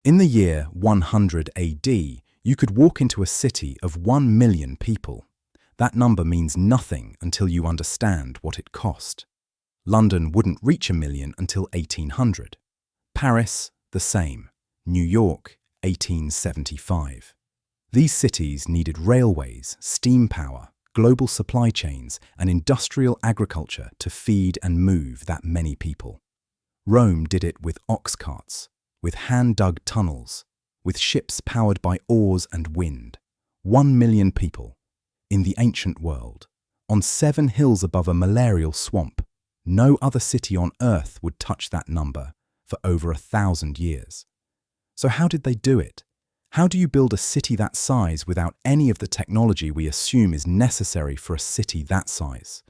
In the year 100 AD, you could walk into a city of 1 million people. That number means nothing until you understand what it cost. London wouldn't reach 1 million until 1800. Paris, the same. New York, 1875. These cities needed railways, steam power, global supply chains, and industrial agriculture to feed and move that many people. Rome did it with oxcarts, with hand-dug tunnels, with ships powered by oars and wind. 1 million people, in the ancient world, on 7 hills above a malarial swamp. No other city on Earth would touch that number for over 1,000 years. So how did they do it? How do you build a city that size without any of the technology we assume is necessary for a city that size?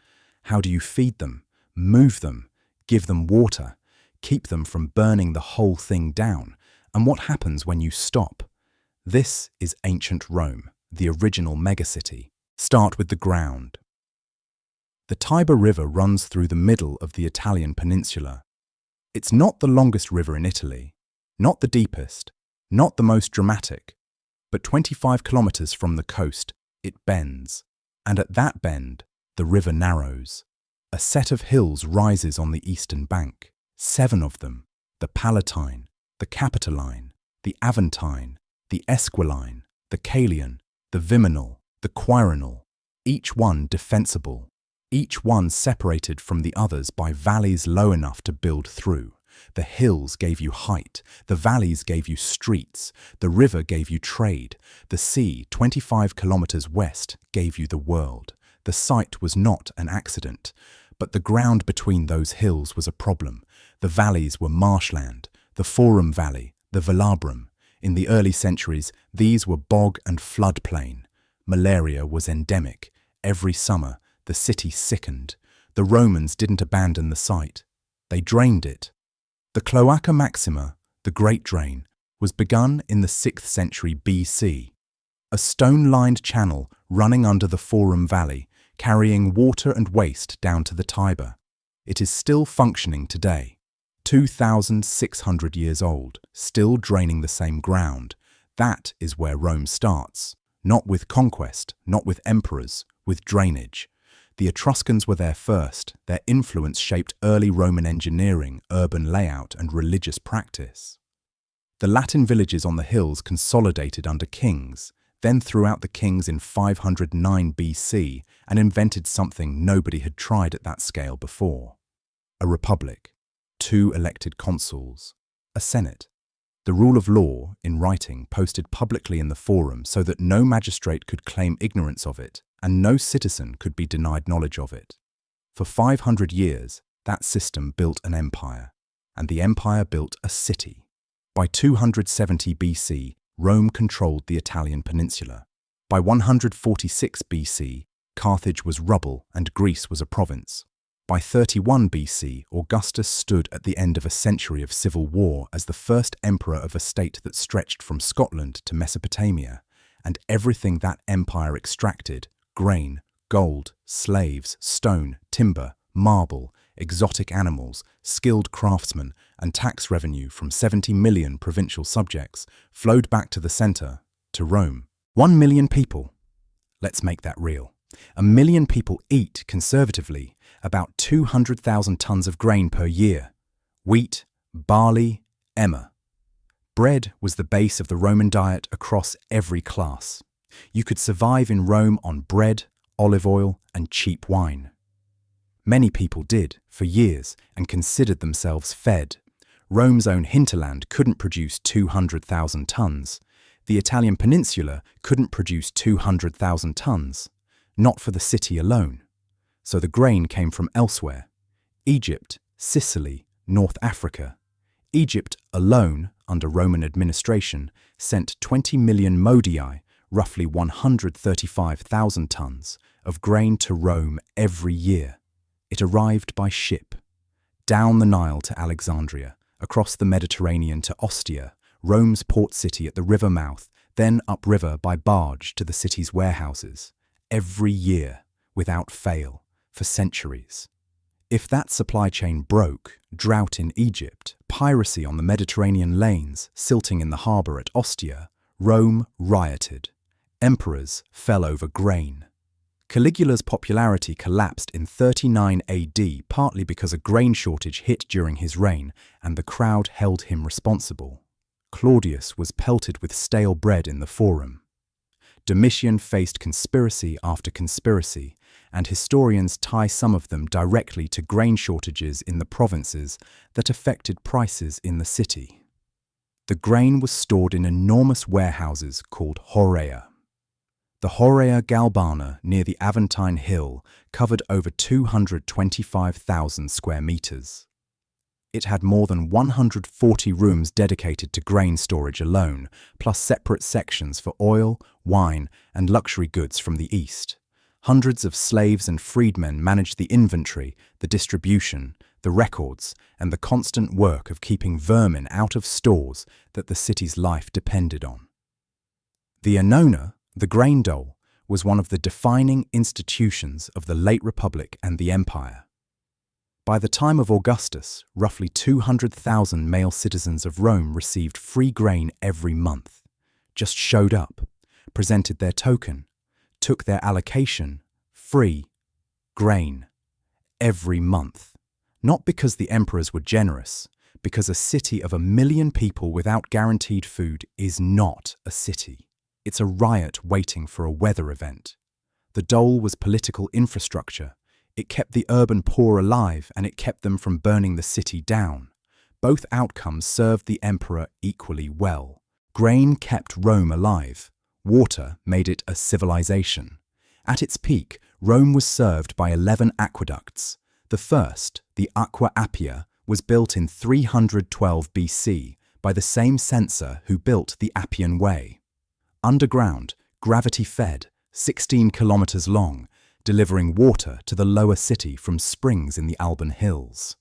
How do you feed them, move them, give them water, keep them from burning the whole thing down? And what happens when you stop? This is ancient Rome, the original megacity. Start with the ground. The Tiber River runs through the middle of the Italian peninsula. It's not the longest river in Italy, not the deepest, not the most dramatic, but 25 kilometers from the coast, it bends. And at that bend, the river narrows. A set of hills rises on the eastern bank, 7 of them, the Palatine, the Capitoline, the Aventine, the Esquiline, the Caelian, the Viminal, the Quirinal, each one defensible, each one separated from the others by valleys low enough to build through. The hills gave you height, the valleys gave you streets, the river gave you trade, the sea 25 kilometers west gave you the world. The site was not an accident, but the ground between those hills was a problem. The valleys were marshland, the Forum Valley, the Velabrum. In the early centuries, these were bog and floodplain. Malaria was endemic. Every summer, the city sickened. The Romans didn't abandon the site. They drained it. The Cloaca Maxima, the Great Drain, was begun in the 6th century BC. A stone-lined channel running under the Forum Valley, carrying water and waste down to the Tiber. It is still functioning today. 2,600 years old, still draining the same ground. That is where Rome starts. Not with conquest, not with emperors, with drainage. The Etruscans were there first. Their influence shaped early Roman engineering, urban layout, and religious practice. The Latin villages on the hills consolidated under kings, then threw out the kings in 509 BC and invented something nobody had tried at that scale before. A republic, 2 elected consuls, a senate. The rule of law, in writing, posted publicly in the forum so that no magistrate could claim ignorance of it and no citizen could be denied knowledge of it. For 500 years, that system built an empire, and the empire built a city. By 270 BC, Rome controlled the Italian peninsula. By 146 BC, Carthage was rubble and Greece was a province. By 31 BC, Augustus stood at the end of a century of civil war as the first emperor of a state that stretched from Scotland to Mesopotamia, and everything that empire extracted, grain, gold, slaves, stone, timber, marble, exotic animals, skilled craftsmen, and tax revenue from 70 million provincial subjects, flowed back to the center, to Rome. 1 million people. Let's make that real. 1 million people eat, conservatively, about 200,000 tons of grain per year. Wheat, barley, emmer. Bread was the base of the Roman diet across every class. You could survive in Rome on bread, olive oil, and cheap wine. Many people did, for years, and considered themselves fed. Rome's own hinterland couldn't produce 200,000 tons. The Italian peninsula couldn't produce 200,000 tons. Not for the city alone. So the grain came from elsewhere. Egypt, Sicily, North Africa. Egypt alone, under Roman administration, sent 20 million modii, roughly 135,000 tons, of grain to Rome every year. It arrived by ship. Down the Nile to Alexandria, across the Mediterranean to Ostia, Rome's port city at the river mouth, then upriver by barge to the city's warehouses. Every year, without fail, for centuries. If that supply chain broke, drought in Egypt, piracy on the Mediterranean lanes, silting in the harbour at Ostia, Rome rioted. Emperors fell over grain. Caligula's popularity collapsed in 39 AD partly because a grain shortage hit during his reign and the crowd held him responsible. Claudius was pelted with stale bread in the Forum. Domitian faced conspiracy after conspiracy, and historians tie some of them directly to grain shortages in the provinces that affected prices in the city. The grain was stored in enormous warehouses called horea. The Horea Galbana near the Aventine Hill covered over 225,000 square meters. It had more than 140 rooms dedicated to grain storage alone, plus separate sections for oil, wine, and luxury goods from the east. Hundreds of slaves and freedmen managed the inventory, the distribution, the records, and the constant work of keeping vermin out of stores that the city's life depended on. The annona, the grain dole, was one of the defining institutions of the late Republic and the Empire. By the time of Augustus, roughly 200,000 male citizens of Rome received free grain every month, just showed up, presented their token, took their allocation, free grain, every month. Not because the emperors were generous, because a city of 1 million people without guaranteed food is not a city. It's a riot waiting for a weather event. The dole was political infrastructure. It kept the urban poor alive and it kept them from burning the city down. Both outcomes served the emperor equally well. Grain kept Rome alive. Water made it a civilization. At its peak, Rome was served by 11 aqueducts. The first, the Aqua Appia, was built in 312 BC by the same censor who built the Appian Way. Underground, gravity-fed, 16 kilometers long, delivering water to the lower city from springs in the Alban Hills.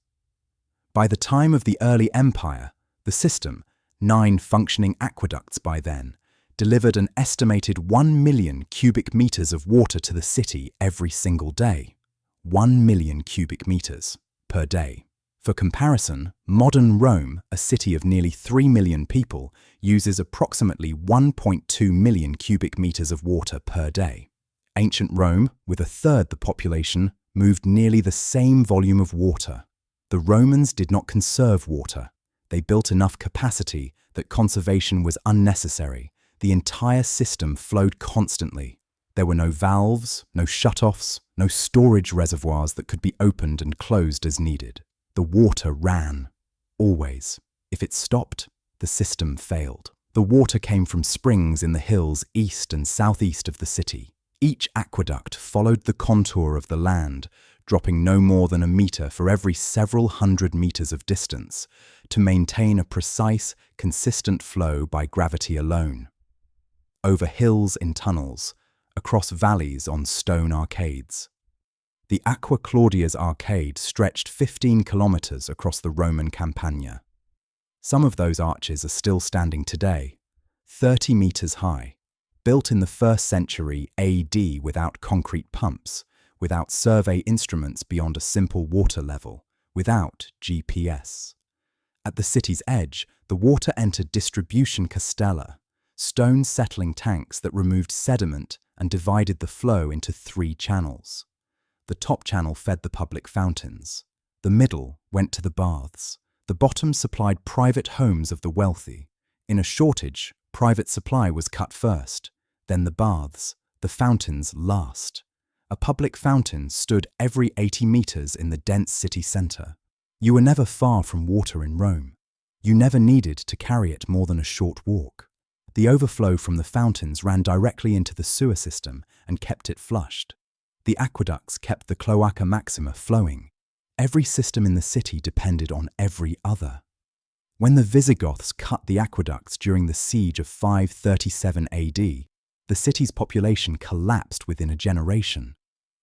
By the time of the early empire, the system, 9 functioning aqueducts by then, delivered an estimated 1 million cubic meters of water to the city every single day. 1 million cubic meters per day. For comparison, modern Rome, a city of nearly 3 million people, uses approximately 1.2 million cubic meters of water per day. Ancient Rome, with a third the population, moved nearly the same volume of water. The Romans did not conserve water. They built enough capacity that conservation was unnecessary. The entire system flowed constantly. There were no valves, no shutoffs, no storage reservoirs that could be opened and closed as needed. The water ran, always. If it stopped, the system failed. The water came from springs in the hills east and southeast of the city. Each aqueduct followed the contour of the land, dropping no more than a meter for every several hundred meters of distance, to maintain a precise, consistent flow by gravity alone. Over hills in tunnels, across valleys on stone arcades. The Aqua Claudia's arcade stretched 15 kilometers across the Roman Campagna. Some of those arches are still standing today, 30 meters high, built in the 1st century AD without concrete pumps, without survey instruments beyond a simple water level, without GPS. At the city's edge, the water entered distribution castella, stone settling tanks that removed sediment and divided the flow into 3 channels. The top channel fed the public fountains. The middle went to the baths. The bottom supplied private homes of the wealthy. In a shortage, private supply was cut first, then the baths, the fountains last. A public fountain stood every 80 meters in the dense city center. You were never far from water in Rome. You never needed to carry it more than a short walk. The overflow from the fountains ran directly into the sewer system and kept it flushed. The aqueducts kept the Cloaca Maxima flowing. Every system in the city depended on every other. When the Visigoths cut the aqueducts during the siege of 537 AD, the city's population collapsed within a generation.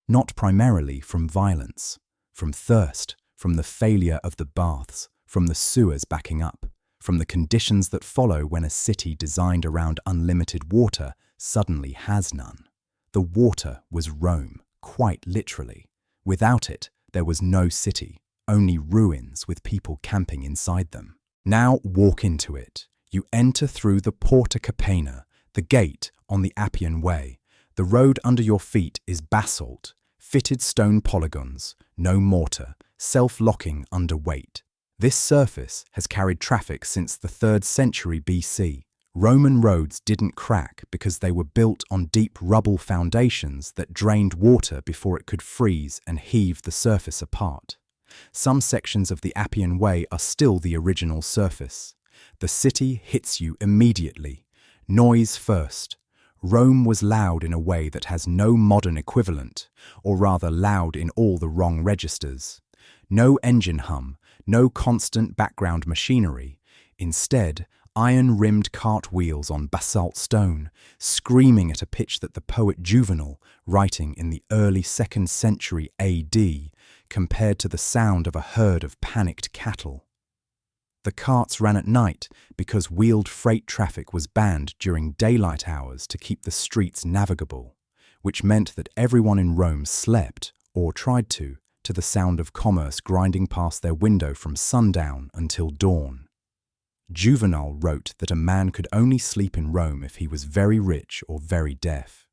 Not primarily from violence, from thirst, from the failure of the baths, from the sewers backing up, from the conditions that follow when a city designed around unlimited water suddenly has none. The water was Rome, quite literally. Without it, There was no city, only ruins with people camping inside them. Now walk into it. You enter through the Porta Capena, the gate on the Appian Way. The road under your feet is basalt, fitted stone polygons, no mortar, self-locking under weight. This surface has carried traffic since the 3rd century BC. Roman roads didn't crack because they were built on deep rubble foundations that drained water before it could freeze and heave the surface apart. Some sections of the Appian Way are still the original surface. The city hits you immediately. Noise first. Rome was loud in a way that has no modern equivalent, or rather loud in all the wrong registers. No engine hum, no constant background machinery. Instead, iron-rimmed cartwheels on basalt stone, screaming at a pitch that the poet Juvenal, writing in the early 2nd century AD, compared to the sound of a herd of panicked cattle. The carts ran at night because wheeled freight traffic was banned during daylight hours to keep the streets navigable, which meant that everyone in Rome slept, or tried to the sound of commerce grinding past their window from sundown until dawn. Juvenal wrote that a man could only sleep in Rome if he was very rich or very deaf.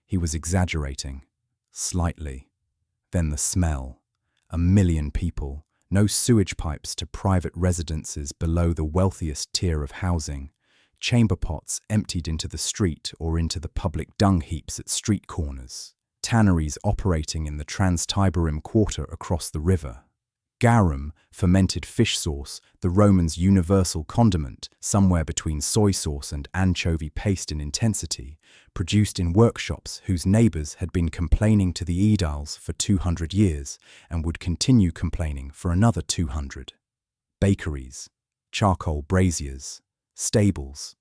He was exaggerating, slightly. Then the smell. 1 million people, no sewage pipes to private residences below the wealthiest tier of housing, chamber pots emptied into the street or into the public dung heaps at street corners, tanneries operating in the Trans-Tiberim quarter across the river. Garum, fermented fish sauce, the Romans' universal condiment, somewhere between soy sauce and anchovy paste in intensity, produced in workshops whose neighbours had been complaining to the aediles for 200 years and would continue complaining for another 200. Bakeries, charcoal braziers, stables,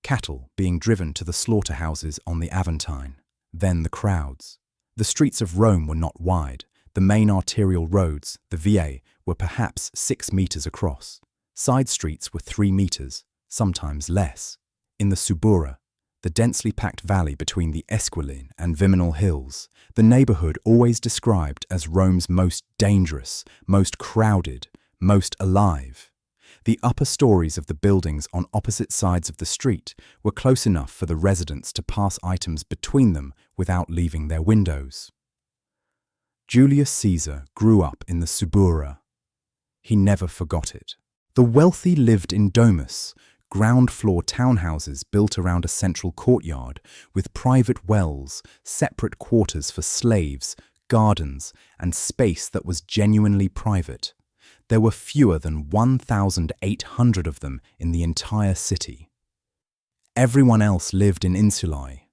cattle being driven to the slaughterhouses on the Aventine. Then the crowds. The streets of Rome were not wide. The main arterial roads, the Viae, were perhaps 6 meters across. Side streets were 3 meters, sometimes less. In the Subura, the densely packed valley between the Esquiline and Viminal hills, the neighborhood always described as Rome's most dangerous, most crowded, most alive. The upper stories of the buildings on opposite sides of the street were close enough for the residents to pass items between them without leaving their windows. Julius Caesar grew up in the Subura. He never forgot it. The wealthy lived in domus, ground-floor townhouses built around a central courtyard with private wells, separate quarters for slaves, gardens, and space that was genuinely private. There were fewer than 1,800 of them in the entire city. Everyone else lived in Insulae.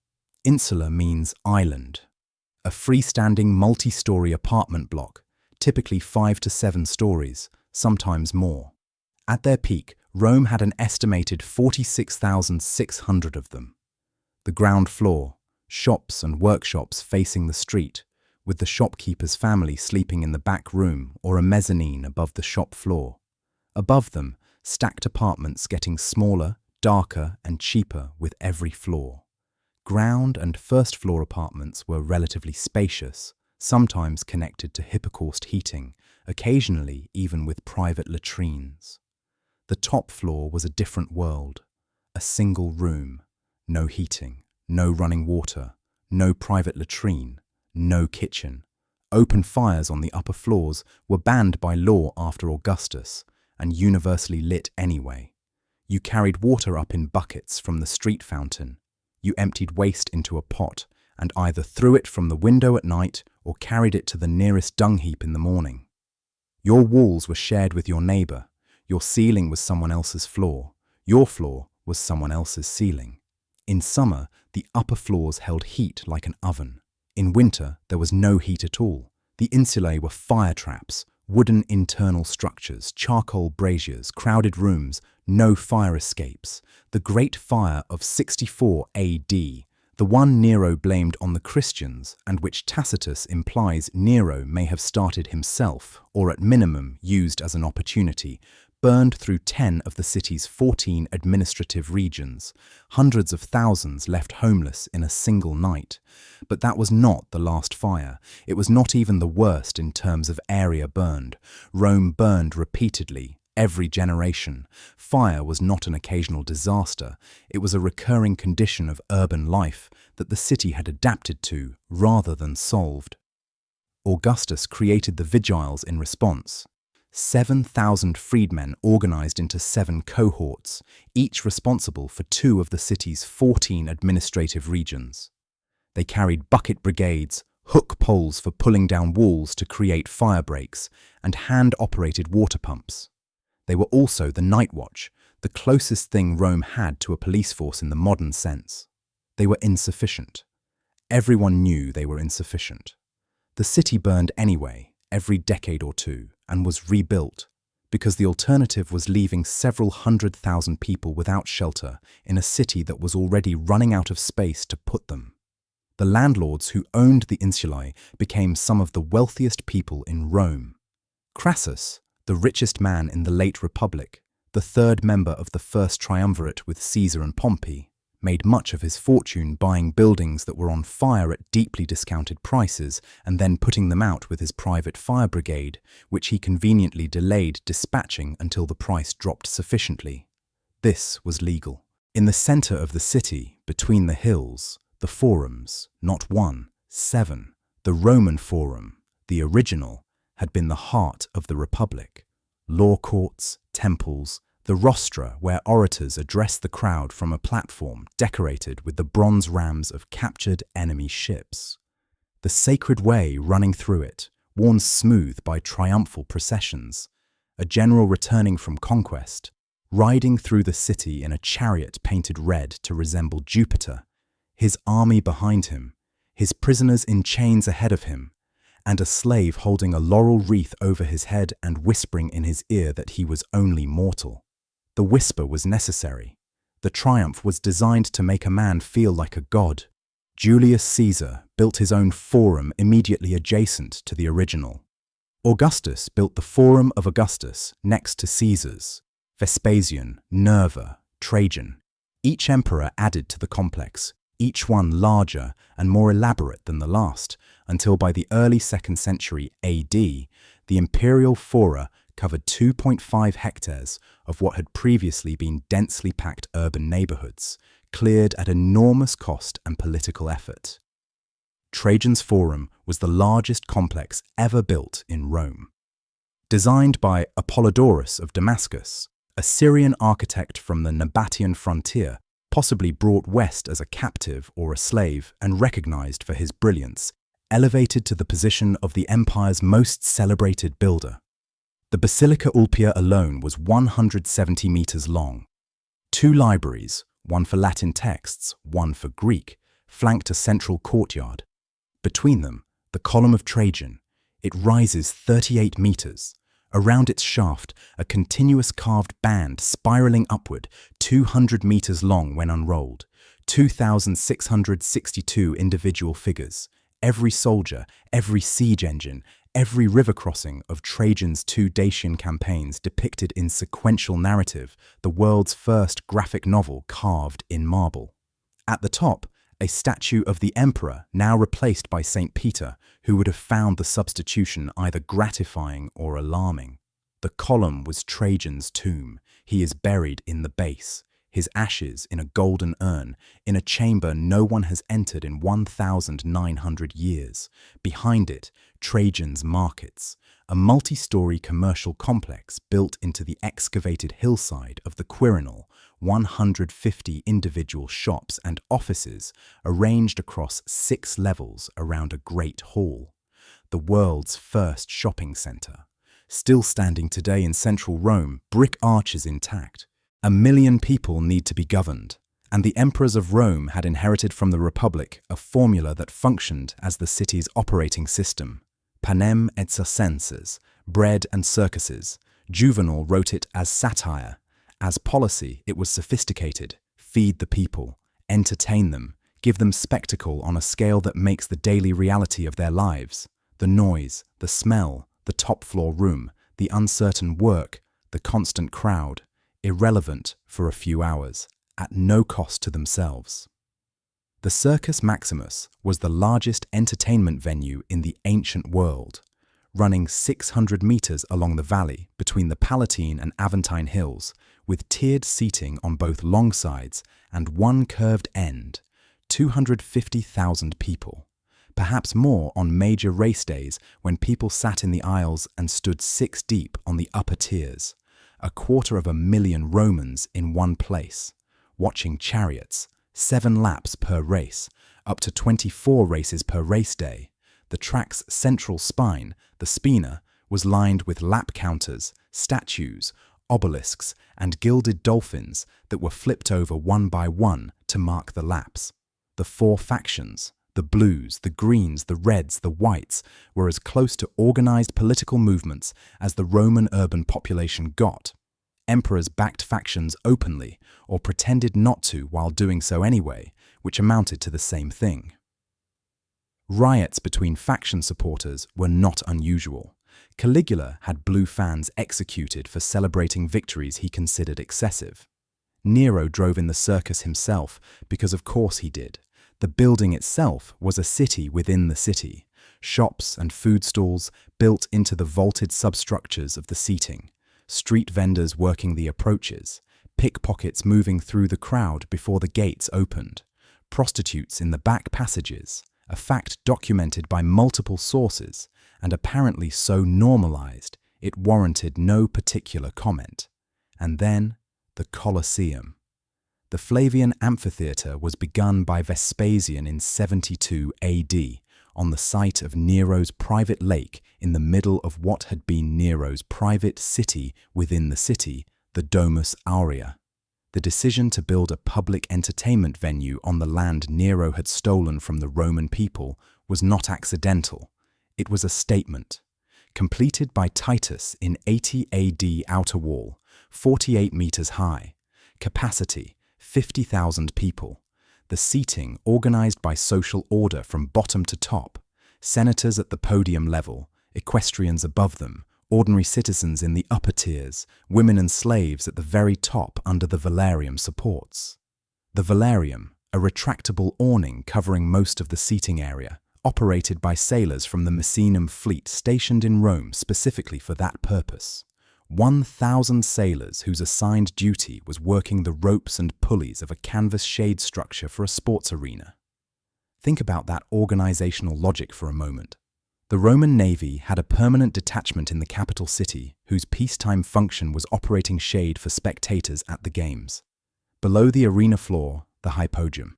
Insula means island. A freestanding multi-story apartment block, typically 5 to 7 stories, sometimes more. At their peak, Rome had an estimated 46,600 of them. The ground floor, shops and workshops facing the street, with the shopkeeper's family sleeping in the back room or a mezzanine above the shop floor. Above them, stacked apartments getting smaller, darker and cheaper with every floor. Ground and first floor apartments were relatively spacious, sometimes connected to hypocaust heating, occasionally even with private latrines. The top floor was a different world, a single room, no heating, no running water, no private latrine, no kitchen. Open fires on the upper floors were banned by law after Augustus and universally lit anyway. You carried water up in buckets from the street fountain. You emptied waste into a pot and either threw it from the window at night or carried it to the nearest dung heap in the morning. Your walls were shared with your neighbour. Your ceiling was someone else's floor. Your floor was someone else's ceiling. In summer, the upper floors held heat like an oven. In winter, there was no heat at all. The insulae were fire traps, wooden internal structures, charcoal braziers, crowded rooms, no fire escapes. The Great Fire of 64 AD, the one Nero blamed on the Christians and which Tacitus implies Nero may have started himself, or at minimum used as an opportunity, burned through 10 of the city's 14 administrative regions. Hundreds of thousands left homeless in a single night. But that was not the last fire. It was not even the worst in terms of area burned. Rome burned repeatedly, every generation. Fire was not an occasional disaster. It was a recurring condition of urban life that the city had adapted to rather than solved. Augustus created the vigiles in response. 7,000 freedmen organized into 7 cohorts, each responsible for 2 of the city's 14 administrative regions. They carried bucket brigades, hook poles for pulling down walls to create fire breaks, and hand-operated water pumps. They were also the night watch, the closest thing Rome had to a police force in the modern sense. They were insufficient. Everyone knew they were insufficient. The city burned anyway, every decade or two, and was rebuilt, because the alternative was leaving several 100,000 people without shelter in a city that was already running out of space to put them. The landlords who owned the Insulae became some of the wealthiest people in Rome. Crassus, the richest man in the late Republic, the third member of the first triumvirate with Caesar and Pompey, made much of his fortune buying buildings that were on fire at deeply discounted prices and then putting them out with his private fire brigade, which he conveniently delayed dispatching until the price dropped sufficiently. This was legal. In the center of the city, between the hills, the forums, not 1, 7, the Roman Forum, the original, had been the heart of the Republic. Law courts, temples, the rostra where orators addressed the crowd from a platform decorated with the bronze rams of captured enemy ships. The sacred way running through it, worn smooth by triumphal processions, a general returning from conquest, riding through the city in a chariot painted red to resemble Jupiter, his army behind him, his prisoners in chains ahead of him, and a slave holding a laurel wreath over his head and whispering in his ear that he was only mortal. The whisper was necessary. The triumph was designed to make a man feel like a god. Julius Caesar built his own forum immediately adjacent to the original. Augustus built the Forum of Augustus next to Caesar's. Vespasian, Nerva, Trajan. Each emperor added to the complex, each one larger and more elaborate than the last, until by the early 2nd century AD, the imperial fora covered 2.5 hectares of what had previously been densely packed urban neighborhoods, cleared at enormous cost and political effort. Trajan's Forum was the largest complex ever built in Rome. Designed by Apollodorus of Damascus, a Syrian architect from the Nabatean frontier, possibly brought west as a captive or a slave and recognized for his brilliance, elevated to the position of the empire's most celebrated builder. The Basilica Ulpia alone was 170 meters long. 2 libraries, one for Latin texts, one for Greek, flanked a central courtyard. Between them, the Column of Trajan. It rises 38 meters. Around its shaft, a continuous carved band spiraling upward, 200 meters long when unrolled. 2,662 individual figures. Every soldier, every siege engine, every river crossing of Trajan's 2 Dacian campaigns depicted in sequential narrative, the world's first graphic novel carved in marble. At the top, a statue of the emperor now replaced by St. Peter, who would have found the substitution either gratifying or alarming. The column was Trajan's tomb. He is buried in the base, his ashes in a golden urn, in a chamber no one has entered in 1,900 years. Behind it, Trajan's Markets, a multi-story commercial complex built into the excavated hillside of the Quirinal, 150 individual shops and offices arranged across 6 levels around a great hall. The world's first shopping center. Still standing today in central Rome, brick arches intact. 1 million people need to be governed, and the emperors of Rome had inherited from the Republic a formula that functioned as the city's operating system. Panem et circenses, bread and circuses. Juvenal wrote it as satire. As policy, it was sophisticated. Feed the people, entertain them, give them spectacle on a scale that makes the daily reality of their lives. The noise, the smell, the top-floor room, the uncertain work, the constant crowd, irrelevant for a few hours, at no cost to themselves. The Circus Maximus was the largest entertainment venue in the ancient world, running 600 meters along the valley between the Palatine and Aventine hills, with tiered seating on both long sides and one curved end, 250,000 people, perhaps more on major race days when people sat in the aisles and stood 6 deep on the upper tiers, 250,000 Romans in one place, watching chariots, 7 laps per race, up to 24 races per race day. The track's central spine, the spina, was lined with lap counters, statues, obelisks, and gilded dolphins that were flipped over one by one to mark the laps. The 4 factions, the blues, the greens, the reds, the whites, were as close to organized political movements as the Roman urban population got. Emperors backed factions openly or pretended not to while doing so anyway, which amounted to the same thing. Riots between faction supporters were not unusual. Caligula had blue fans executed for celebrating victories he considered excessive. Nero drove in the circus himself because of course he did. The building itself was a city within the city, shops and food stalls built into the vaulted substructures of the seating, street vendors working the approaches, pickpockets moving through the crowd before the gates opened, prostitutes in the back passages, a fact documented by multiple sources and apparently so normalized it warranted no particular comment. And then the Colosseum. The Flavian amphitheatre was begun by Vespasian in 72 AD on the site of Nero's private lake in the middle of what had been Nero's private city within the city, the Domus Aurea. The decision to build a public entertainment venue on the land Nero had stolen from the Roman people was not accidental. It was a statement. Completed by Titus in 80 AD outer wall, 48 meters high. Capacity, 50,000 people. The seating organized by social order from bottom to top. Senators at the podium level, equestrians above them, ordinary citizens in the upper tiers, women and slaves at the very top under the velarium supports. The velarium, a retractable awning covering most of the seating area, operated by sailors from the Messinum fleet stationed in Rome specifically for that purpose. 1,000 sailors whose assigned duty was working the ropes and pulleys of a canvas shade structure for a sports arena. Think about that organizational logic for a moment. The Roman Navy had a permanent detachment in the capital city whose peacetime function was operating shade for spectators at the games. Below the arena floor, the hypogum.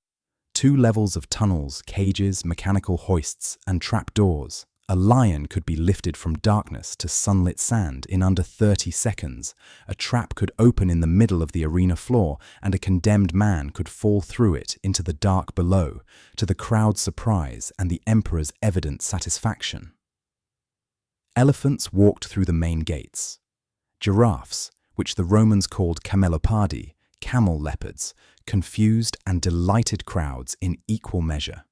2 levels of tunnels, cages, mechanical hoists, and trapdoors. A lion could be lifted from darkness to sunlit sand in under 30 seconds. A trap could open in the middle of the arena floor and a condemned man could fall through it into the dark below, to the crowd's surprise and the emperor's evident satisfaction. Elephants walked through the main gates. Giraffes, which the Romans called camelopardi, camel leopards, confused and delighted crowds in equal measure.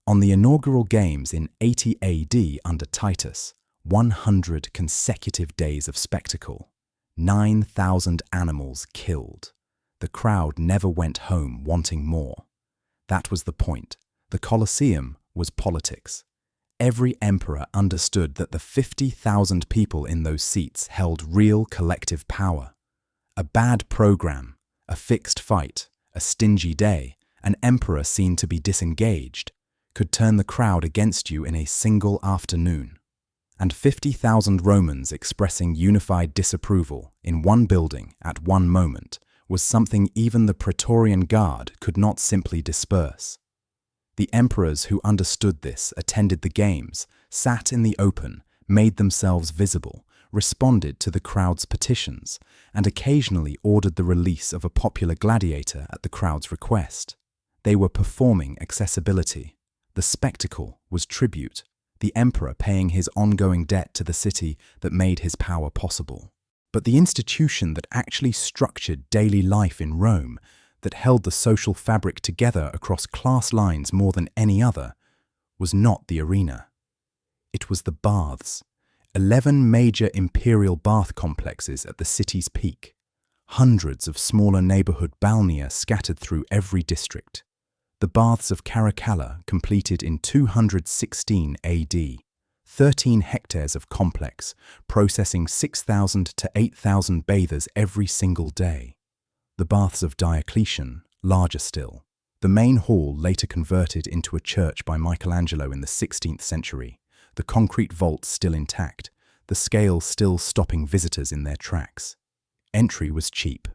On the inaugural games in 80 AD under Titus, 100 consecutive days of spectacle, 9,000 animals killed. The crowd never went home wanting more. That was the point. The Colosseum was politics. Every emperor understood that the 50,000 people in those seats held real collective power. A bad program, a fixed fight, a stingy day, an emperor seen to be disengaged, could turn the crowd against you in a single afternoon. And 50,000 Romans expressing unified disapproval in one building at one moment was something even the Praetorian Guard could not simply disperse. The emperors who understood this attended the games, sat in the open, made themselves visible, responded to the crowd's petitions, and occasionally ordered the release of a popular gladiator at the crowd's request. They were performing accessibility. The spectacle was tribute, the emperor paying his ongoing debt to the city that made his power possible. But the institution that actually structured daily life in Rome, that held the social fabric together across class lines more than any other, was not the arena. It was the baths, 11 major imperial bath complexes at the city's peak, hundreds of smaller neighborhood balnea scattered through every district. The baths of Caracalla, completed in 216 AD, 13 hectares of complex, processing 6,000 to 8,000 bathers every single day. The baths of Diocletian, larger still. The main hall later converted into a church by Michelangelo in the 16th century, the concrete vaults still intact, the scales still stopping visitors in their tracks. Entry was cheap,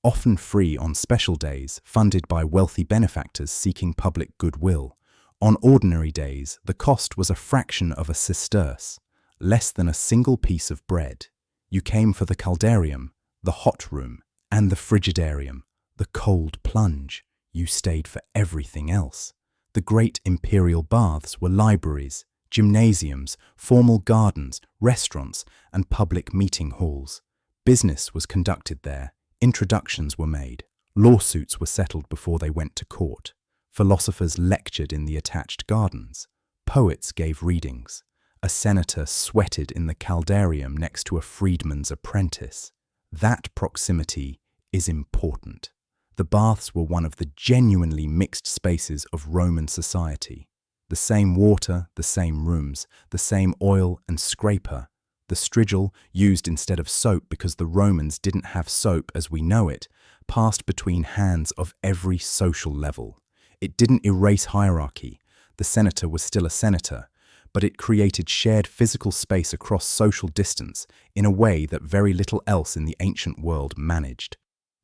often free on special days, funded by wealthy benefactors seeking public goodwill. On ordinary days, the cost was a fraction of a sesterce, less than a single piece of bread. You came for the caldarium, the hot room, and the frigidarium, the cold plunge. You stayed for everything else. The great imperial baths were libraries, gymnasiums, formal gardens, restaurants, and public meeting halls. Business was conducted there, introductions were made, lawsuits were settled before they went to court, philosophers lectured in the attached gardens, poets gave readings, a senator sweated in the caldarium next to a freedman's apprentice. That proximity is important. The baths were one of the genuinely mixed spaces of Roman society. The same water, the same rooms, the same oil and scraper. The strigil, used instead of soap because the Romans didn't have soap as we know it, passed between hands of every social level. It didn't erase hierarchy. The senator was still a senator, but it created shared physical space across social distance in a way that very little else in the ancient world managed.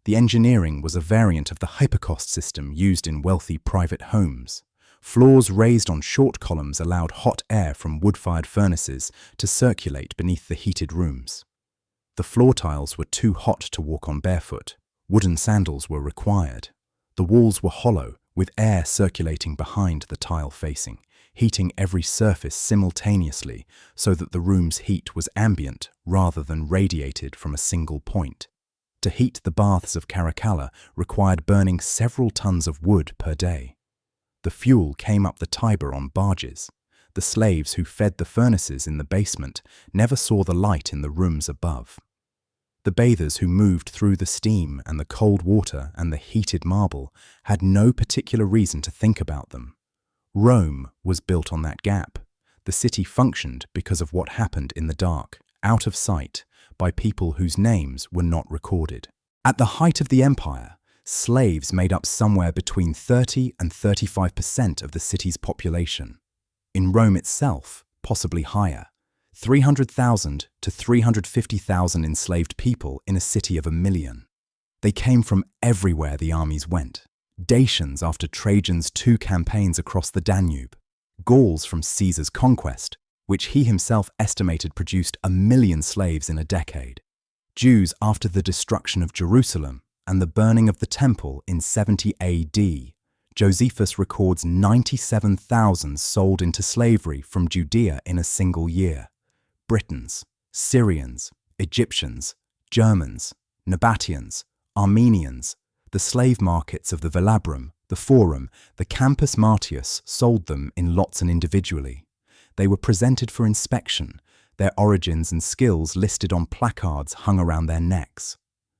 The engineering was a variant of the hypocaust system used in wealthy private homes. Floors raised on short columns allowed hot air from wood-fired furnaces to circulate beneath the heated rooms. The floor tiles were too hot to walk on barefoot. Wooden sandals were required. The walls were hollow, with air circulating behind the tile facing, heating every surface simultaneously so that the room's heat was ambient rather than radiated from a single point. To heat the baths of Caracalla required burning several tons of wood per day. The fuel came up the Tiber on barges. The slaves who fed the furnaces in the basement never saw the light in the rooms above. The bathers who moved through the steam and the cold water and the heated marble had no particular reason to think about them. Rome was built on that gap. The city functioned because of what happened in the dark, out of sight, by people whose names were not recorded. At the height of the empire, slaves made up somewhere between 30 and 35% of the city's population. In Rome itself, possibly higher, 300,000 to 350,000 enslaved people in a city of 1 million. They came from everywhere the armies went. Dacians after Trajan's 2 campaigns across the Danube. Gauls from Caesar's conquest, which he himself estimated produced 1 million slaves in a decade. Jews after the destruction of Jerusalem and the burning of the temple in 70 AD. Josephus records 97,000 sold into slavery from Judea in a single year. Britons, Syrians, Egyptians, Germans, Nabateans, Armenians, the slave markets of the Velabrum, the Forum, the Campus Martius sold them in lots and individually. They were presented for inspection, their origins and skills listed on placards hung around their necks.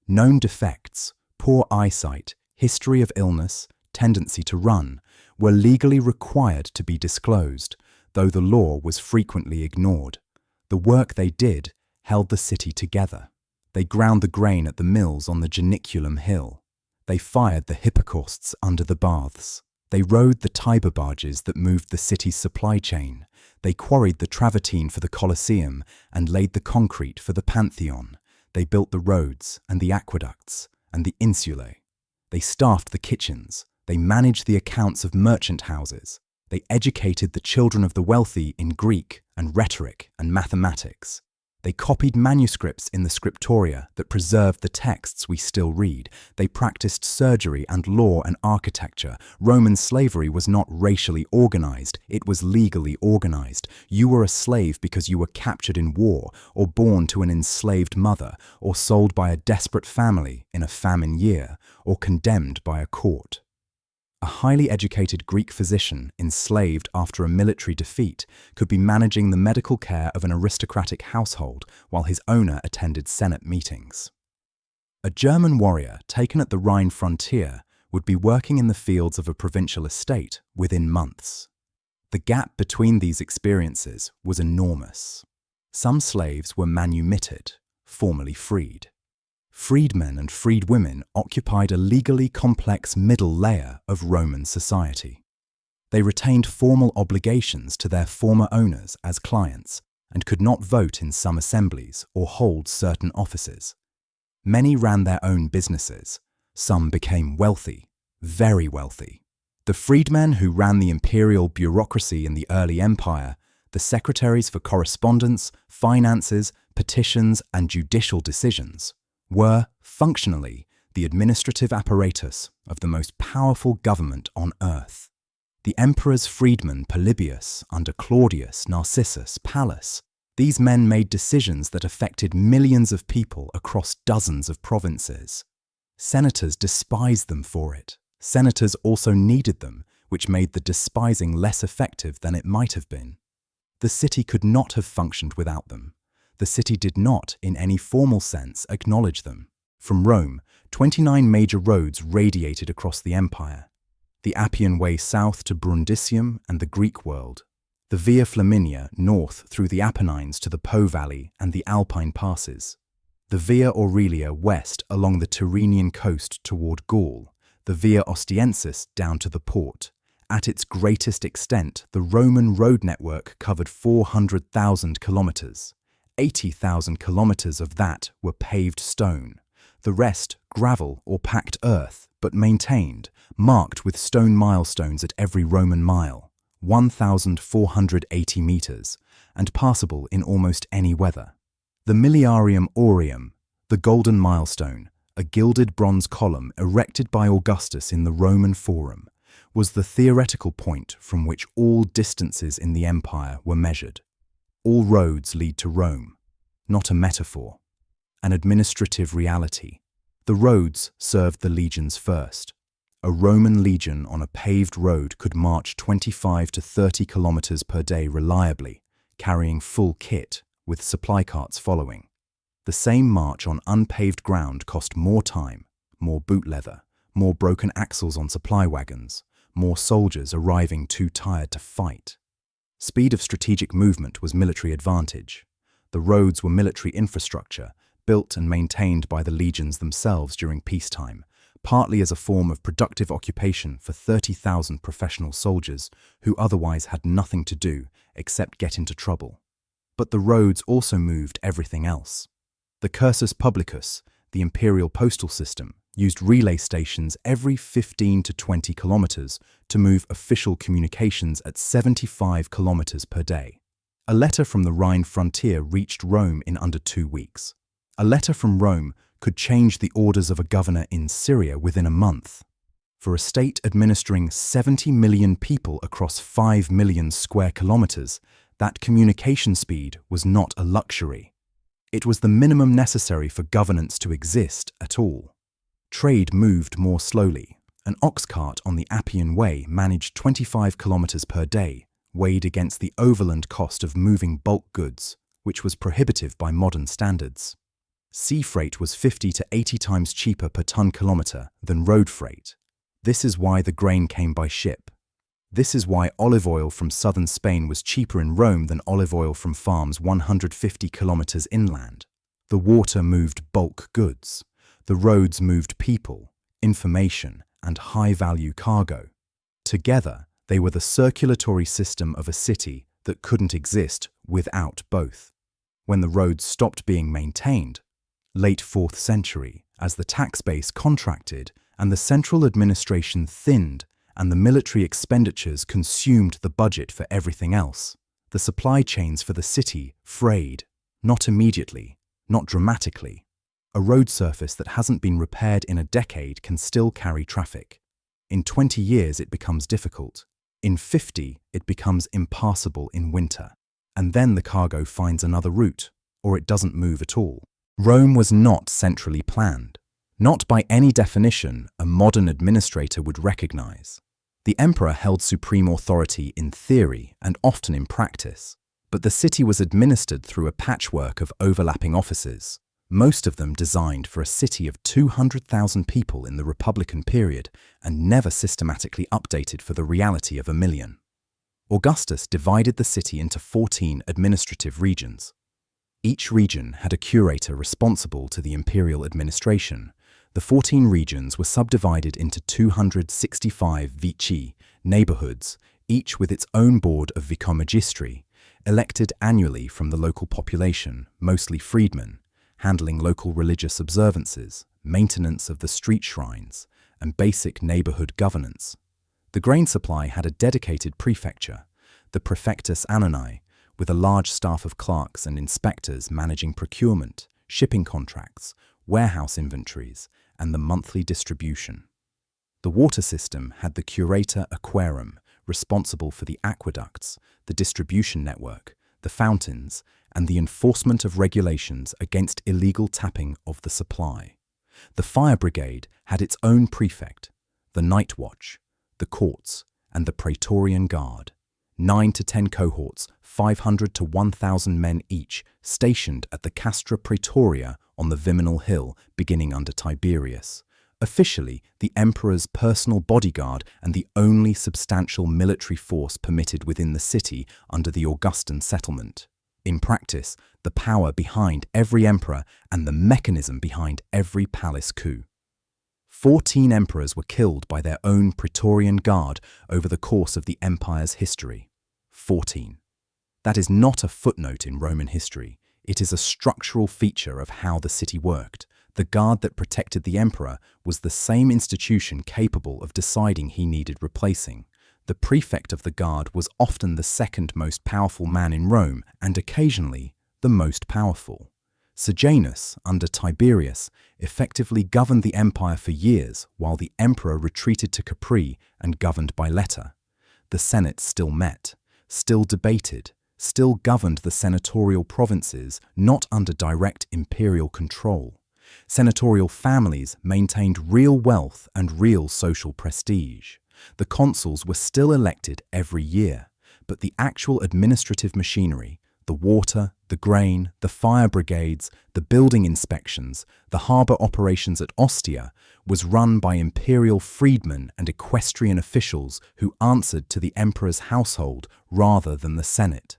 Known defects, poor eyesight, history of illness, tendency to run, were legally required to be disclosed, though the law was frequently ignored. The work they did held the city together. They ground the grain at the mills on the Janiculum Hill. They fired the hippocausts under the baths. They rowed the Tiber barges that moved the city's supply chain. They quarried the travertine for the Colosseum and laid the concrete for the Pantheon. They built the roads and the aqueducts and the Insulae. They staffed the kitchens. They managed the accounts of merchant houses. They educated the children of the wealthy in Greek and rhetoric and mathematics. They copied manuscripts in the scriptoria that preserved the texts we still read. They practiced surgery and law and architecture. Roman slavery was not racially organized, it was legally organized. You were a slave because you were captured in war, or born to an enslaved mother, or sold by a desperate family in a famine year, or condemned by a court. highly educated Greek physician enslaved after a military defeat could be managing the medical care of an aristocratic household while his owner attended Senate meetings. A German warrior taken at the Rhine frontier would be working in the fields of a provincial estate within months. The gap between these experiences was enormous. Some slaves were manumitted, formerly freed. Freedmen and freedwomen occupied a legally complex middle layer of Roman society. They retained formal obligations to their former owners as clients and could not vote in some assemblies or hold certain offices. Many ran their own businesses. Some became wealthy, very wealthy. The freedmen who ran the imperial bureaucracy in the early empire, the secretaries for correspondence, finances, petitions, and judicial decisions, were, functionally, the administrative apparatus of the most powerful government on earth. The emperor's freedmen Polybius under Claudius, Narcissus, Pallas, these men made decisions that affected millions of people across dozens of provinces. Senators despised them for it. Senators also needed them, which made the despising less effective than it might have been. The city could not have functioned without them. The city did not, in any formal sense, acknowledge them. From Rome, 29 major roads radiated across the empire. The Appian Way south to Brundisium and the Greek world. The Via Flaminia north through the Apennines to the Po Valley and the Alpine passes. The Via Aurelia west along the Tyrrhenian coast toward Gaul. The Via Ostiensis down to the port. At its greatest extent, the Roman road network covered 400,000 kilometers. 80,000 kilometers of that were paved stone. The rest, gravel or packed earth, but maintained, marked with stone milestones at every Roman mile, 1,480 meters, and passable in almost any weather. The Miliarium Aureum, the golden milestone, a gilded bronze column erected by Augustus in the Roman Forum, was the theoretical point from which all distances in the empire were measured. All roads lead to Rome, not a metaphor, an administrative reality. The roads served the legions first. A Roman legion on a paved road could march 25 to 30 kilometers per day reliably, carrying full kit, with supply carts following. The same march on unpaved ground cost more time, more boot leather, more broken axles on supply wagons, more soldiers arriving too tired to fight. Speed of strategic movement was military advantage. The roads were military infrastructure, built and maintained by the legions themselves during peacetime, partly as a form of productive occupation for 30,000 professional soldiers who otherwise had nothing to do except get into trouble. But the roads also moved everything else. The cursus publicus, the imperial postal system, used relay stations every 15 to 20 kilometers to move official communications at 75 kilometers per day. A letter from the Rhine frontier reached Rome in under 2 weeks. A letter from Rome could change the orders of a governor in Syria within a month. For a state administering 70 million people across 5 million square kilometers, that communication speed was not a luxury. It was the minimum necessary for governance to exist at all. Trade moved more slowly. An oxcart on the Appian Way managed 25 kilometers per day, weighed against the overland cost of moving bulk goods, which was prohibitive by modern standards. Sea freight was 50 to 80 times cheaper per ton-kilometer than road freight. This is why the grain came by ship. This is why olive oil from southern Spain was cheaper in Rome than olive oil from farms 150 kilometers inland. The water moved bulk goods. The roads moved people, information, and high-value cargo. Together, they were the circulatory system of a city that couldn't exist without both. When the roads stopped being maintained, late 4th century, as the tax base contracted and the central administration thinned and the military expenditures consumed the budget for everything else, the supply chains for the city frayed, not immediately, not dramatically. A road surface that hasn't been repaired in a decade can still carry traffic. In 20 years it becomes difficult. In 50 it becomes impassable in winter. And then the cargo finds another route, or it doesn't move at all. Rome was not centrally planned. Not by any definition a modern administrator would recognize. The emperor held supreme authority in theory and often in practice, but the city was administered through a patchwork of overlapping offices, most of them designed for a city of 200,000 people in the Republican period and never systematically updated for the reality of 1,000,000. Augustus divided the city into 14 administrative regions. Each region had a curator responsible to the imperial administration. The 14 regions were subdivided into 265 vici, neighborhoods, each with its own board of vicomagistri, elected annually from the local population, mostly freedmen, handling local religious observances, maintenance of the street shrines, and basic neighborhood governance. The grain supply had a dedicated prefecture, the Praefectus Annonae, with a large staff of clerks and inspectors managing procurement, shipping contracts, warehouse inventories, and the monthly distribution. The water system had the curator aquarum, responsible for the aqueducts, the distribution network, the fountains, and the enforcement of regulations against illegal tapping of the supply. The fire brigade had its own prefect, the night watch, the courts, and the Praetorian Guard. 9 to 10 cohorts, 500 to 1,000 men each, stationed at the Castra Praetoria on the Viminal Hill, beginning under Tiberius. Officially, the emperor's personal bodyguard and the only substantial military force permitted within the city under the Augustan settlement. In practice, the power behind every emperor and the mechanism behind every palace coup. 14 emperors were killed by their own Praetorian Guard over the course of the empire's history. 14. That is not a footnote in Roman history. It is a structural feature of how the city worked. The guard that protected the emperor was the same institution capable of deciding he needed replacing. The prefect of the guard was often the second most powerful man in Rome and occasionally the most powerful. Sejanus, under Tiberius, effectively governed the empire for years while the emperor retreated to Capri and governed by letter. The Senate still met, still debated, still governed the senatorial provinces, not under direct imperial control. Senatorial families maintained real wealth and real social prestige. The consuls were still elected every year, but the actual administrative machinery, the water, the grain, the fire brigades, the building inspections, the harbour operations at Ostia, was run by imperial freedmen and equestrian officials who answered to the emperor's household rather than the Senate.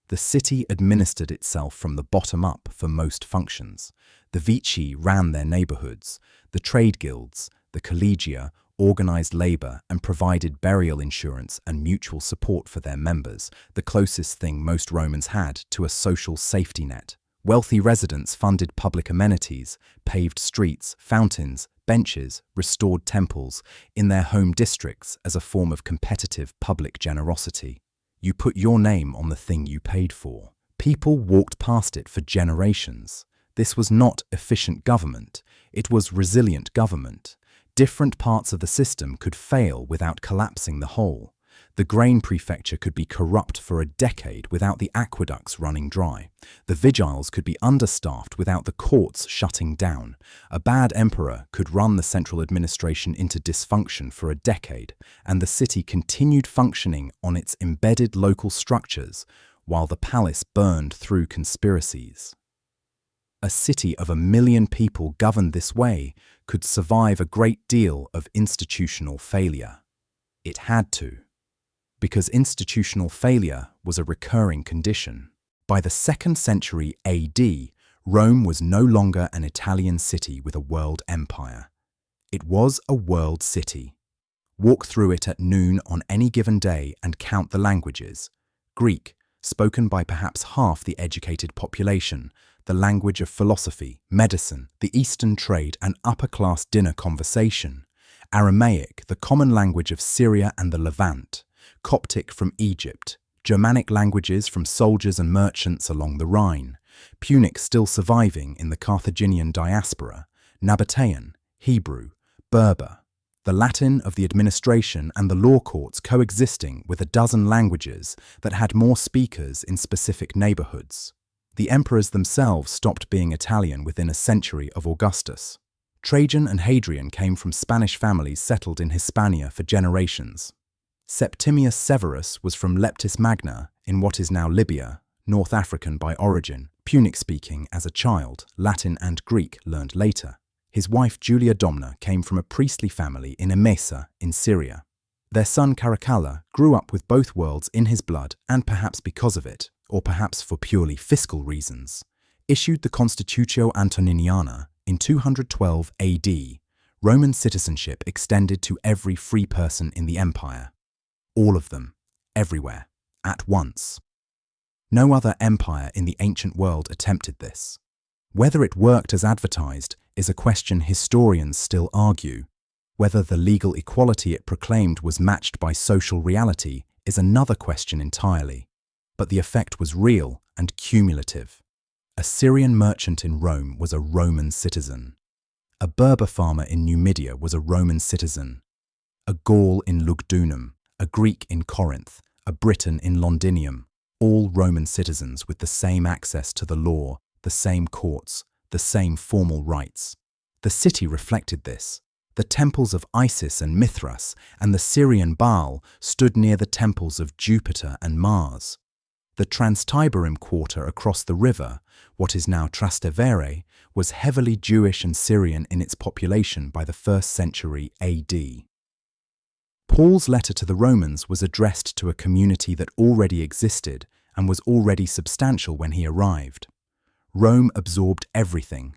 The city administered itself from the bottom up for most functions. The vici ran their neighbourhoods, the trade guilds, the collegia, organised labour and provided burial insurance and mutual support for their members, the closest thing most Romans had to a social safety net. Wealthy residents funded public amenities, paved streets, fountains, benches, restored temples in their home districts as a form of competitive public generosity. You put your name on the thing you paid for. People walked past it for generations. This was not efficient government, it was resilient government. Different parts of the system could fail without collapsing the whole. The grain prefecture could be corrupt for a decade without the aqueducts running dry. The vigiles could be understaffed without the courts shutting down. A bad emperor could run the central administration into dysfunction for a decade, and the city continued functioning on its embedded local structures while the palace burned through conspiracies. A city of 1,000,000 people governed this way could survive a great deal of institutional failure. It had to, because institutional failure was a recurring condition. By the 2nd century AD, Rome was no longer an Italian city with a world empire. It was a world city. Walk through it at noon on any given day and count the languages. Greek, spoken by perhaps half the educated population, the language of philosophy, medicine, the Eastern trade and upper-class dinner conversation. Aramaic, the common language of Syria and the Levant. Coptic from Egypt. Germanic languages from soldiers and merchants along the Rhine. Punic still surviving in the Carthaginian diaspora. Nabatean, Hebrew, Berber. The Latin of the administration and the law courts coexisting with a dozen languages that had more speakers in specific neighborhoods. The emperors themselves stopped being Italian within a century of Augustus. Trajan and Hadrian came from Spanish families settled in Hispania for generations. Septimius Severus was from Leptis Magna in what is now Libya, North African by origin, Punic-speaking as a child, Latin and Greek learned later. His wife Julia Domna came from a priestly family in Emesa in Syria. Their son Caracalla grew up with both worlds in his blood and perhaps because of it, or perhaps for purely fiscal reasons, issued the Constitutio Antoniniana in 212 AD. Roman citizenship extended to every free person in the empire. All of them, everywhere, at once. No other empire in the ancient world attempted this. Whether it worked as advertised is a question historians still argue. Whether the legal equality it proclaimed was matched by social reality is another question entirely. But the effect was real and cumulative. A Syrian merchant in Rome was a Roman citizen. A Berber farmer in Numidia was a Roman citizen. A Gaul in Lugdunum, a Greek in Corinth, a Briton in Londinium, all Roman citizens with the same access to the law, the same courts, the same formal rights. The city reflected this. The temples of Isis and Mithras and the Syrian Baal stood near the temples of Jupiter and Mars. The Transtiberim quarter across the river, what is now Trastevere, was heavily Jewish and Syrian in its population by the 1st century AD. Paul's letter to the Romans was addressed to a community that already existed and was already substantial when he arrived. Rome absorbed everything.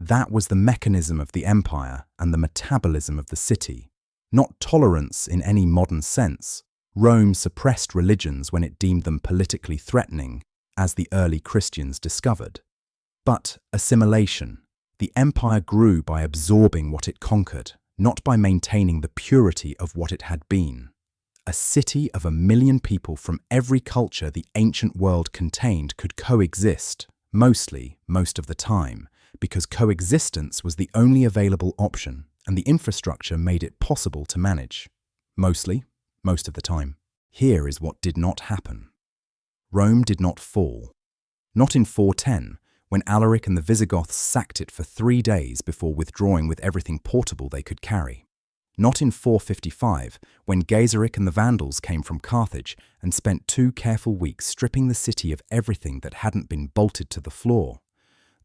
That was the mechanism of the empire and the metabolism of the city. Not tolerance in any modern sense. Rome suppressed religions when it deemed them politically threatening, as the early Christians discovered. But assimilation. The empire grew by absorbing what it conquered, not by maintaining the purity of what it had been. A city of 1 million people from every culture the ancient world contained could coexist, most of the time, because coexistence was the only available option and the infrastructure made it possible to manage. Most of the time. Here is what did not happen. Rome did not fall. Not in 410, when Alaric and the Visigoths sacked it for 3 days before withdrawing with everything portable they could carry. Not in 455, when Gaiseric and the Vandals came from Carthage and spent 2 careful weeks stripping the city of everything that hadn't been bolted to the floor.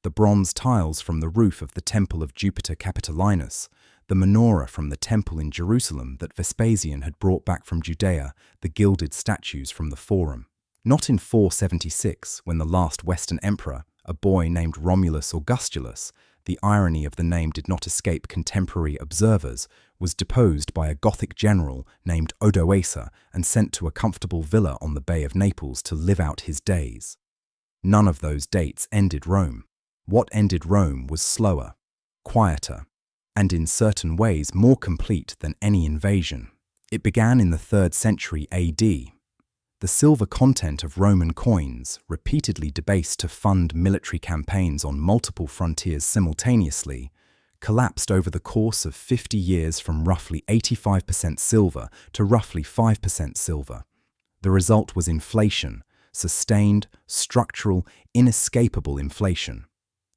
The bronze tiles from the roof of the Temple of Jupiter Capitolinus, the menorah from the temple in Jerusalem that Vespasian had brought back from Judea, the gilded statues from the Forum. Not in 476, when the last Western emperor, a boy named Romulus Augustulus, the irony of the name did not escape contemporary observers, was deposed by a Gothic general named Odoacer and sent to a comfortable villa on the Bay of Naples to live out his days. None of those dates ended Rome. What ended Rome was slower, quieter, and in certain ways more complete than any invasion. It began in the 3rd century AD. The silver content of Roman coins, repeatedly debased to fund military campaigns on multiple frontiers simultaneously, collapsed over the course of 50 years from roughly 85% silver to roughly 5% silver. The result was inflation, sustained, structural, inescapable inflation.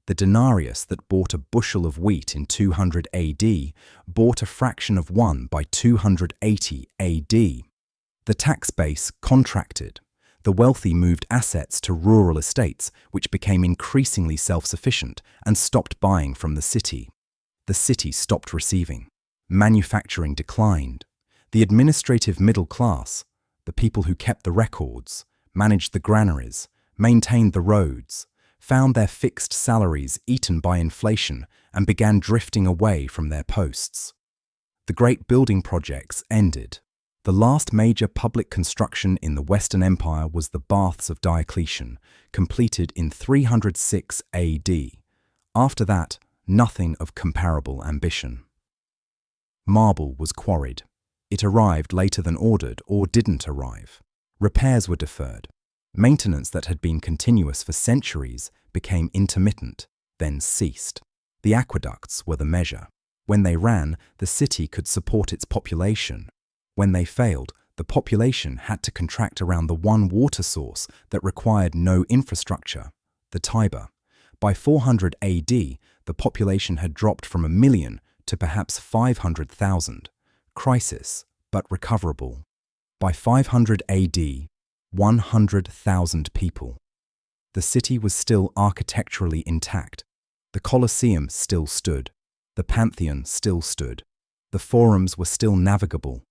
The denarius that bought a bushel of wheat in 200 AD bought a fraction of one by 280 AD. The tax base contracted. The wealthy moved assets to rural estates, which became increasingly self-sufficient and stopped buying from the city. The city stopped receiving. Manufacturing declined. The administrative middle class, the people who kept the records, managed the granaries, maintained the roads, found their fixed salaries eaten by inflation and began drifting away from their posts. The great building projects ended. The last major public construction in the Western Empire was the Baths of Diocletian, completed in 306 AD. After that, nothing of comparable ambition. Marble was quarried. It arrived later than ordered or didn't arrive. Repairs were deferred. Maintenance that had been continuous for centuries became intermittent, then ceased. The aqueducts were the measure. When they ran, the city could support its population. When they failed, the population had to contract around the one water source that required no infrastructure, the Tiber. By 400 AD, the population had dropped from 1 million to perhaps 500,000. Crisis, but recoverable. By 500 AD, 100,000 people. The city was still architecturally intact. The Colosseum still stood. The Pantheon still stood. The forums were still navigable.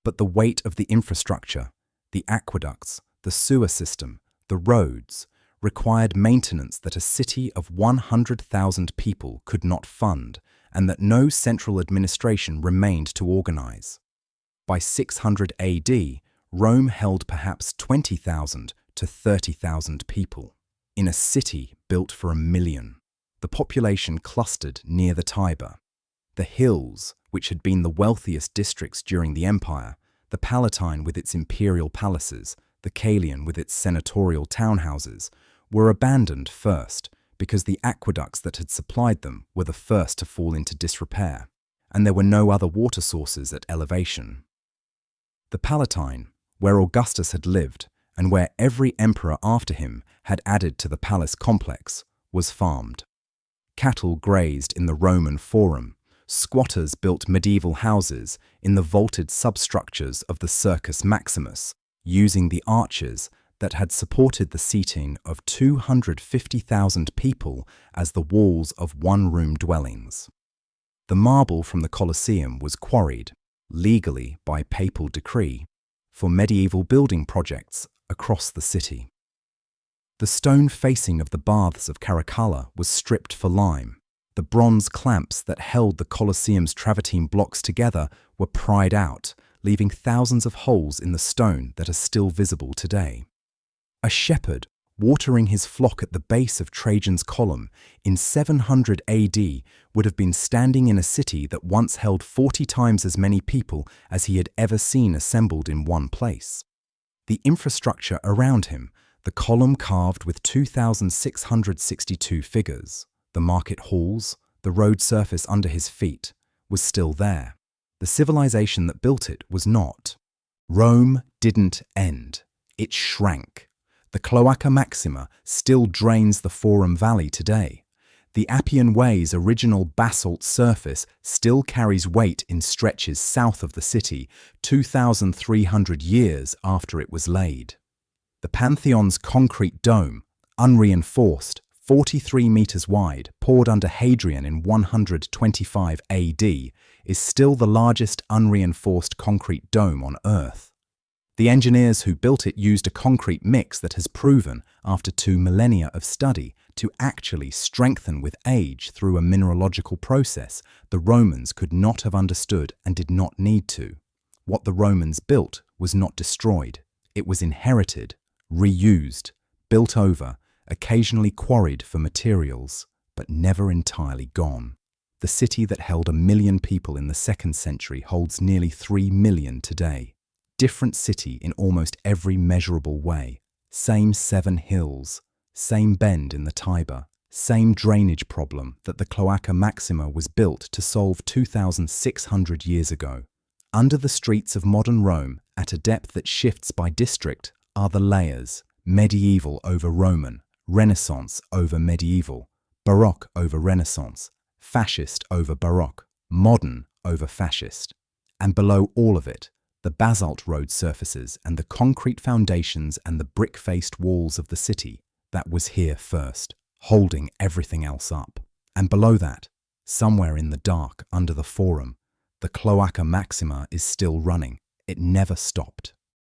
But the weight of the infrastructure, the aqueducts, the sewer system, the roads, required maintenance that a city of 100,000 people could not fund and that no central administration remained to organize. By 600 AD, Rome held perhaps 20,000 to 30,000 people. In a city built for 1 million, the population clustered near the Tiber. The hills, which had been the wealthiest districts during the empire, the Palatine with its imperial palaces, the Caelian with its senatorial townhouses, were abandoned first because the aqueducts that had supplied them were the first to fall into disrepair, and there were no other water sources at elevation. The Palatine, where Augustus had lived and where every emperor after him had added to the palace complex, was farmed. Cattle grazed in the Roman Forum. Squatters built medieval houses in the vaulted substructures of the Circus Maximus, using the arches that had supported the seating of 250,000 people as the walls of one-room dwellings. The marble from the Colosseum was quarried, legally by papal decree, for medieval building projects across the city. The stone facing of the baths of Caracalla was stripped for lime. The bronze clamps that held the Colosseum's travertine blocks together were pried out, leaving thousands of holes in the stone that are still visible today. A shepherd, watering his flock at the base of Trajan's column in 700 AD, would have been standing in a city that once held 40 times as many people as he had ever seen assembled in one place. The infrastructure around him, the column carved with 2,662 figures, the market halls, the road surface under his feet, was still there. The civilization that built it was not. Rome didn't end. It shrank. The Cloaca Maxima still drains the Forum Valley today. The Appian Way's original basalt surface still carries weight in stretches south of the city, 2,300 years after it was laid. The Pantheon's concrete dome, unreinforced, 43 meters wide, poured under Hadrian in 125 AD, is still the largest unreinforced concrete dome on Earth. The engineers who built it used a concrete mix that has proven, after 2 millennia of study, to actually strengthen with age through a mineralogical process the Romans could not have understood and did not need to. What the Romans built was not destroyed. It was inherited, reused, built over, occasionally quarried for materials, but never entirely gone. The city that held 1 million people in the 2nd century holds nearly 3 million today. Different city in almost every measurable way. Same 7 hills, same bend in the Tiber, same drainage problem that the Cloaca Maxima was built to solve 2,600 years ago. Under the streets of modern Rome, at a depth that shifts by district, are the layers: medieval over Roman, Renaissance over medieval, Baroque over Renaissance, fascist over Baroque, modern over fascist. And below all of it, the basalt road surfaces and the concrete foundations and the brick-faced walls of the city that was here first, holding everything else up. And below that, somewhere in the dark under the Forum, the Cloaca Maxima is still running. It never stopped.